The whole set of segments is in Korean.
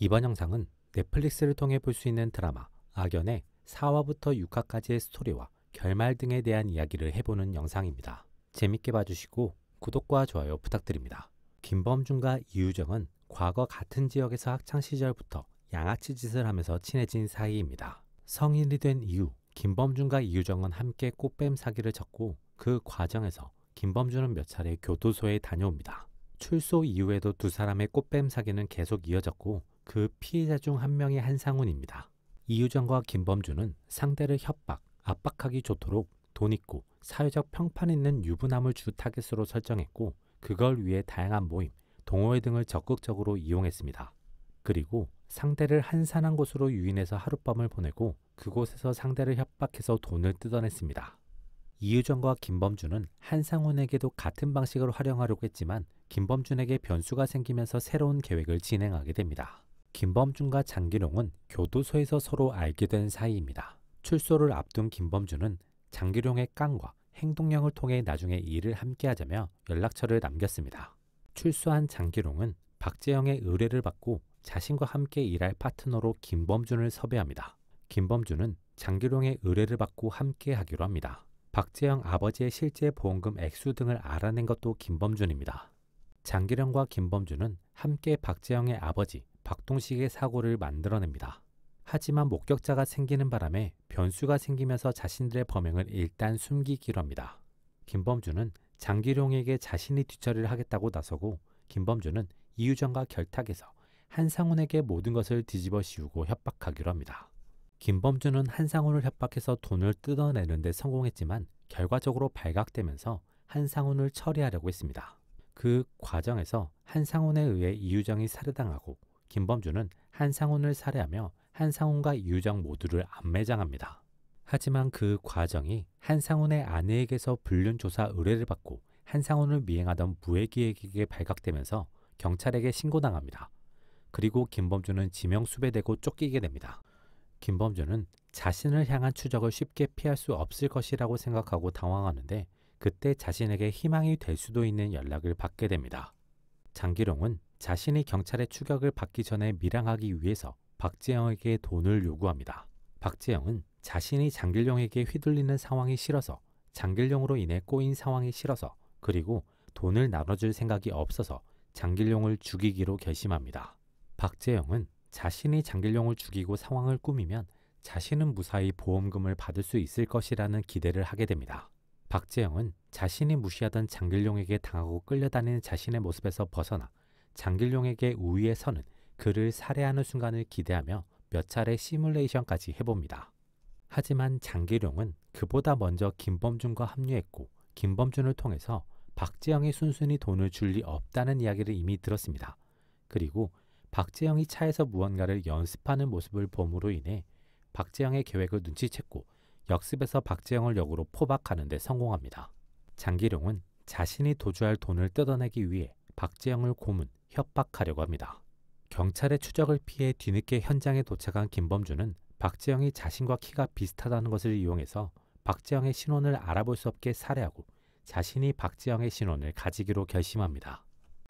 이번 영상은 넷플릭스를 통해 볼 수 있는 드라마 악연의 4화부터 6화까지의 스토리와 결말 등에 대한 이야기를 해보는 영상입니다. 재밌게 봐주시고 구독과 좋아요 부탁드립니다. 김범준과 이유정은 과거 같은 지역에서 학창시절부터 양아치 짓을 하면서 친해진 사이입니다. 성인이 된 이후 김범준과 이유정은 함께 꽃뱀 사기를 쳤고 그 과정에서 김범준은 몇 차례 교도소에 다녀옵니다. 출소 이후에도 두 사람의 꽃뱀 사기는 계속 이어졌고 그 피해자 중 한 명이 한상훈입니다. 이유정과 김범준은 상대를 협박, 압박하기 좋도록 돈 있고 사회적 평판 있는 유부남을 주 타겟으로 설정했고 그걸 위해 다양한 모임, 동호회 등을 적극적으로 이용했습니다. 그리고 상대를 한산한 곳으로 유인해서 하룻밤을 보내고 그곳에서 상대를 협박해서 돈을 뜯어냈습니다. 이유정과 김범준은 한상훈에게도 같은 방식을 활용하려고 했지만 김범준에게 변수가 생기면서 새로운 계획을 진행하게 됩니다. 김범준과 장기룡은 교도소에서 서로 알게 된 사이입니다. 출소를 앞둔 김범준은 장기룡의 깡과 행동령을 통해 나중에 일을 함께 하자며 연락처를 남겼습니다. 출소한 장기룡은 박재영의 의뢰를 받고 자신과 함께 일할 파트너로 김범준을 섭외합니다. 김범준은 장기룡의 의뢰를 받고 함께 하기로 합니다. 박재영 아버지의 실제 보험금 액수 등을 알아낸 것도 김범준입니다. 장기룡과 김범준은 함께 박재영의 아버지 박동식의 사고를 만들어냅니다. 하지만 목격자가 생기는 바람에 변수가 생기면서 자신들의 범행을 일단 숨기기로 합니다. 김범준은 장기룡에게 자신이 뒤처리를 하겠다고 나서고 김범준은 이유정과 결탁해서 한상훈에게 모든 것을 뒤집어 씌우고 협박하기로 합니다. 김범준은 한상훈을 협박해서 돈을 뜯어내는 데 성공했지만 결과적으로 발각되면서 한상훈을 처리하려고 했습니다. 그 과정에서 한상훈에 의해 이유정이 살해당하고 김범준은 한상훈을 살해하며 한상훈과 이유정 모두를 암매장합니다. 하지만 그 과정이 한상훈의 아내에게서 불륜조사 의뢰를 받고 한상훈을 미행하던 무해기에게 발각되면서 경찰에게 신고당합니다. 그리고 김범준은 지명수배되고 쫓기게 됩니다. 김범준은 자신을 향한 추적을 쉽게 피할 수 없을 것이라고 생각하고 당황하는데 그때 자신에게 희망이 될 수도 있는 연락을 받게 됩니다. 장기룡은 자신이 경찰의 추격을 받기 전에 밀항하기 위해서 박재영에게 돈을 요구합니다. 박재영은 자신이 장기룡에게 휘둘리는 상황이 싫어서 장기룡으로 인해 꼬인 상황이 싫어서 그리고 돈을 나눠줄 생각이 없어서 장기룡을 죽이기로 결심합니다. 박재영은 자신이 장기룡을 죽이고 상황을 꾸미면 자신은 무사히 보험금을 받을 수 있을 것이라는 기대를 하게 됩니다. 박재영은 자신이 무시하던 장기룡에게 당하고 끌려다니는 자신의 모습에서 벗어나 장기룡에게 우위에 서는 그를 살해하는 순간을 기대하며 몇 차례 시뮬레이션까지 해봅니다. 하지만 장기룡은 그보다 먼저 김범준과 합류했고 김범준을 통해서 박재영이 순순히 돈을 줄 리 없다는 이야기를 이미 들었습니다. 그리고 박재영이 차에서 무언가를 연습하는 모습을 봄으로 인해 박재영의 계획을 눈치챘고 역습에서 박재영을 역으로 포박하는 데 성공합니다. 장기룡은 자신이 도주할 돈을 뜯어내기 위해 박재영을 고문, 협박하려고 합니다. 경찰의 추적을 피해 뒤늦게 현장에 도착한 김범준은 박재영이 자신과 키가 비슷하다는 것을 이용해서 박재영의 신원을 알아볼 수 없게 살해하고 자신이 박재영의 신원을 가지기로 결심합니다.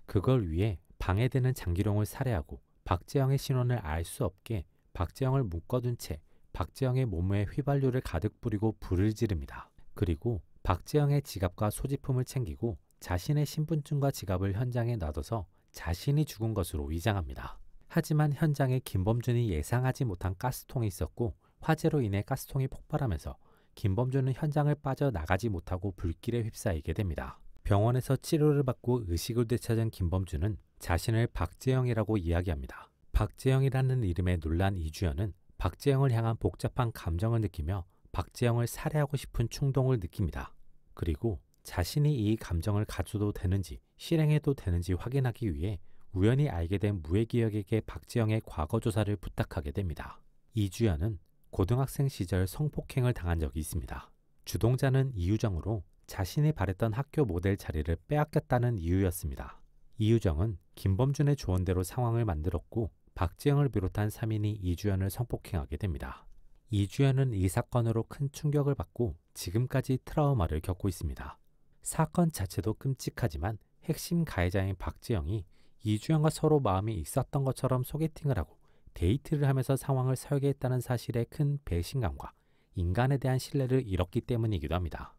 그걸 위해 방해되는 장기룡을 살해하고 박재영의 신원을 알 수 없게 박재영을 묶어둔 채 박재영의 몸에 휘발유를 가득 뿌리고 불을 지릅니다. 그리고 박재영의 지갑과 소지품을 챙기고 자신의 신분증과 지갑을 현장에 놔둬서 자신이 죽은 것으로 위장합니다. 하지만 현장에 김범준이 예상하지 못한 가스통이 있었고 화재로 인해 가스통이 폭발하면서 김범준은 현장을 빠져나가지 못하고 불길에 휩싸이게 됩니다. 병원에서 치료를 받고 의식을 되찾은 김범준은 자신을 박재영이라고 이야기합니다. 박재영이라는 이름에 놀란 이주연은 박재영을 향한 복잡한 감정을 느끼며 박재영을 살해하고 싶은 충동을 느낍니다. 그리고 자신이 이 감정을 가져도 되는지 실행해도 되는지 확인하기 위해 우연히 알게 된 무해기억에게 박재영의 과거 조사를 부탁하게 됩니다. 이주연은 고등학생 시절 성폭행을 당한 적이 있습니다. 주동자는 이유정으로 자신이 바랬던 학교 모델 자리를 빼앗겼다는 이유였습니다. 이유정은 김범준의 조언대로 상황을 만들었고 박재영을 비롯한 3인이 이주연을 성폭행하게 됩니다. 이주연은 이 사건으로 큰 충격을 받고 지금까지 트라우마를 겪고 있습니다. 사건 자체도 끔찍하지만 핵심 가해자인 박재영이 이주연과 서로 마음이 있었던 것처럼 소개팅을 하고 데이트를 하면서 상황을 설계했다는 사실에 큰 배신감과 인간에 대한 신뢰를 잃었기 때문이기도 합니다.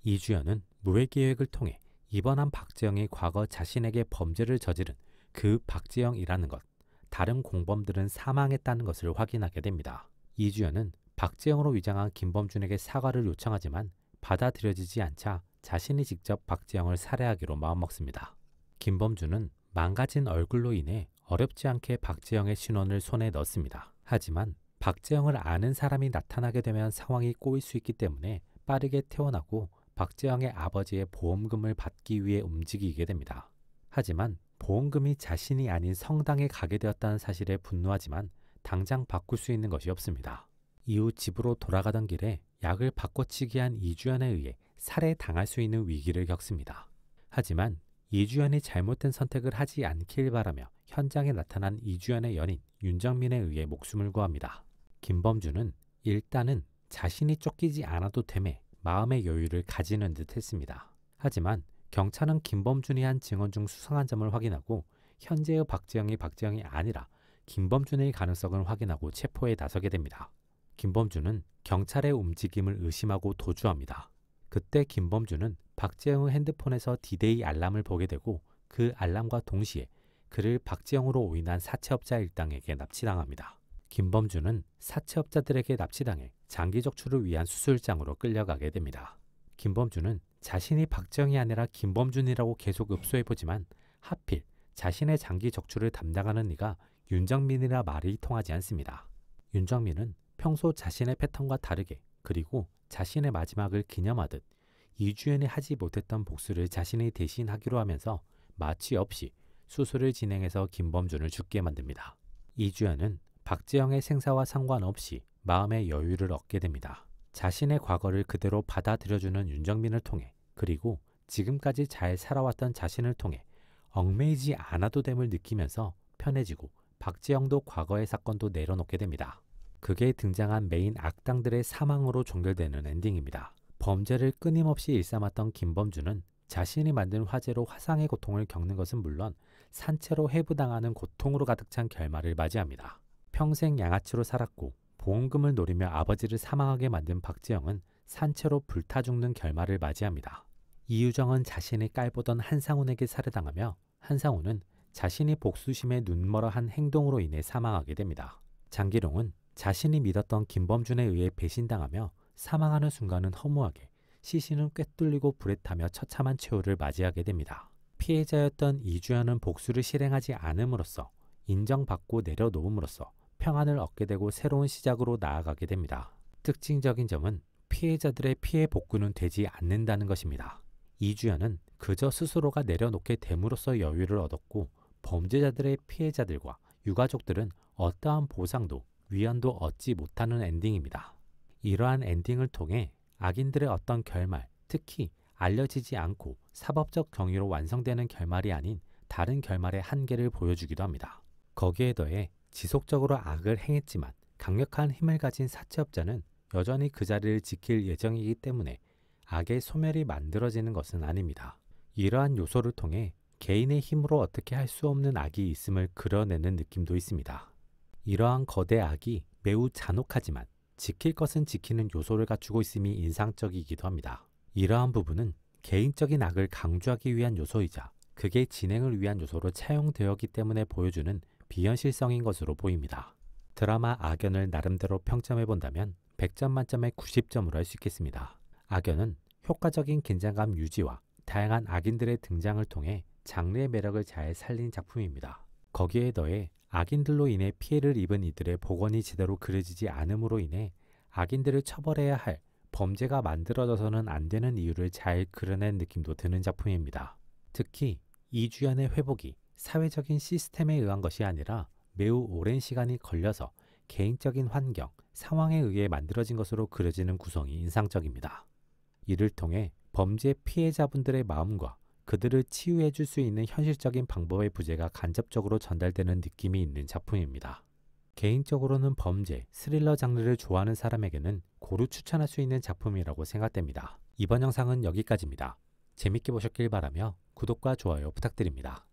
이주연은 무회계획을 통해 입원한 박재영이 과거 자신에게 범죄를 저지른 그 박재영이라는 것, 다른 공범들은 사망했다는 것을 확인하게 됩니다. 이주연은 박재영으로 위장한 김범준에게 사과를 요청하지만 받아들여지지 않자 자신이 직접 박재영을 살해하기로 마음먹습니다. 김범준은 망가진 얼굴로 인해 어렵지 않게 박재영의 신원을 손에 넣습니다. 하지만 박재영을 아는 사람이 나타나게 되면 상황이 꼬일 수 있기 때문에 빠르게 태어나고 박재영의 아버지의 보험금을 받기 위해 움직이게 됩니다. 하지만 보험금이 자신이 아닌 성당에 가게 되었다는 사실에 분노하지만 당장 바꿀 수 있는 것이 없습니다. 이후 집으로 돌아가던 길에 약을 바꿔치기 한 이주연에 의해 살해당할 수 있는 위기를 겪습니다. 하지만 이주연이 잘못된 선택을 하지 않길 바라며 현장에 나타난 이주연의 연인 윤정민에 의해 목숨을 구합니다. 김범준은 일단은 자신이 쫓기지 않아도 됨에 마음의 여유를 가지는 듯 했습니다. 하지만 경찰은 김범준이 한 증언 중 수상한 점을 확인하고 현재의 박재영이 아니라 김범준의 가능성을 확인하고 체포에 나서게 됩니다. 김범준은 경찰의 움직임을 의심하고 도주합니다. 그때 김범준은 박재영의 핸드폰에서 디데이 알람을 보게 되고 그 알람과 동시에 그를 박재영으로 오인한 사채업자 일당에게 납치당합니다. 김범준은 사채업자들에게 납치당해 장기 적출을 위한 수술장으로 끌려가게 됩니다. 김범준은 자신이 박재영이 아니라 김범준이라고 계속 읍소해보지만 하필 자신의 장기 적출을 담당하는 이가 윤정민이라 말이 통하지 않습니다. 윤정민은 평소 자신의 패턴과 다르게 그리고 자신의 마지막을 기념하듯 이주연이 하지 못했던 복수를 자신이 대신하기로 하면서 마취 없이 수술을 진행해서 김범준을 죽게 만듭니다. 이주연은 박재영의 생사와 상관없이 마음의 여유를 얻게 됩니다. 자신의 과거를 그대로 받아들여주는 윤정민을 통해 그리고 지금까지 잘 살아왔던 자신을 통해 얽매이지 않아도 됨을 느끼면서 편해지고 박재영도 과거의 사건도 내려놓게 됩니다. 극에 등장한 메인 악당들의 사망으로 종결되는 엔딩입니다. 범죄를 끊임없이 일삼았던 김범준은 자신이 만든 화재로 화상의 고통을 겪는 것은 물론 산채로 해부당하는 고통으로 가득 찬 결말을 맞이합니다. 평생 양아치로 살았고 보험금을 노리며 아버지를 사망하게 만든 박재영은 산채로 불타 죽는 결말을 맞이합니다. 이유정은 자신이 깔보던 한상훈에게 살해당하며 한상훈은 자신이 복수심에 눈멀어 한 행동으로 인해 사망하게 됩니다. 장기룡은 자신이 믿었던 김범준에 의해 배신당하며 사망하는 순간은 허무하게 시신은 꿰뚫리고 불에 타며 처참한 최후를 맞이하게 됩니다. 피해자였던 이주연은 복수를 실행하지 않음으로써 인정받고 내려놓음으로써 평안을 얻게 되고 새로운 시작으로 나아가게 됩니다. 특징적인 점은 피해자들의 피해 복구는 되지 않는다는 것입니다. 이주연은 그저 스스로가 내려놓게 됨으로써 여유를 얻었고 범죄자들의 피해자들과 유가족들은 어떠한 보상도 위안도 얻지 못하는 엔딩입니다. 이러한 엔딩을 통해 악인들의 어떤 결말, 특히 알려지지 않고 사법적 정의로 완성되는 결말이 아닌 다른 결말의 한계를 보여주기도 합니다. 거기에 더해 지속적으로 악을 행했지만 강력한 힘을 가진 사채업자는 여전히 그 자리를 지킬 예정이기 때문에 악의 소멸이 만들어지는 것은 아닙니다. 이러한 요소를 통해 개인의 힘으로 어떻게 할 수 없는 악이 있음을 그려내는 느낌도 있습니다. 이러한 거대 악이 매우 잔혹하지만 지킬 것은 지키는 요소를 갖추고 있음이 인상적이기도 합니다. 이러한 부분은 개인적인 악을 강조하기 위한 요소이자 극의 진행을 위한 요소로 차용되었기 때문에 보여주는 비현실성인 것으로 보입니다. 드라마 악연을 나름대로 평점해 본다면 100점 만점에 90점으로 할 수 있겠습니다. 악연은 효과적인 긴장감 유지와 다양한 악인들의 등장을 통해 장르의 매력을 잘 살린 작품입니다. 거기에 더해 악인들로 인해 피해를 입은 이들의 복원이 제대로 그려지지 않음으로 인해 악인들을 처벌해야 할 범죄가 만들어져서는 안 되는 이유를 잘 그려낸 느낌도 드는 작품입니다. 특히 이주연의 회복이 사회적인 시스템에 의한 것이 아니라 매우 오랜 시간이 걸려서 개인적인 환경, 상황에 의해 만들어진 것으로 그려지는 구성이 인상적입니다. 이를 통해 범죄 피해자분들의 마음과 그들을 치유해 줄 수 있는 현실적인 방법의 부재가 간접적으로 전달되는 느낌이 있는 작품입니다. 개인적으로는 범죄, 스릴러 장르를 좋아하는 사람에게는 고루 추천할 수 있는 작품이라고 생각됩니다. 이번 영상은 여기까지입니다. 재밌게 보셨길 바라며 구독과 좋아요 부탁드립니다.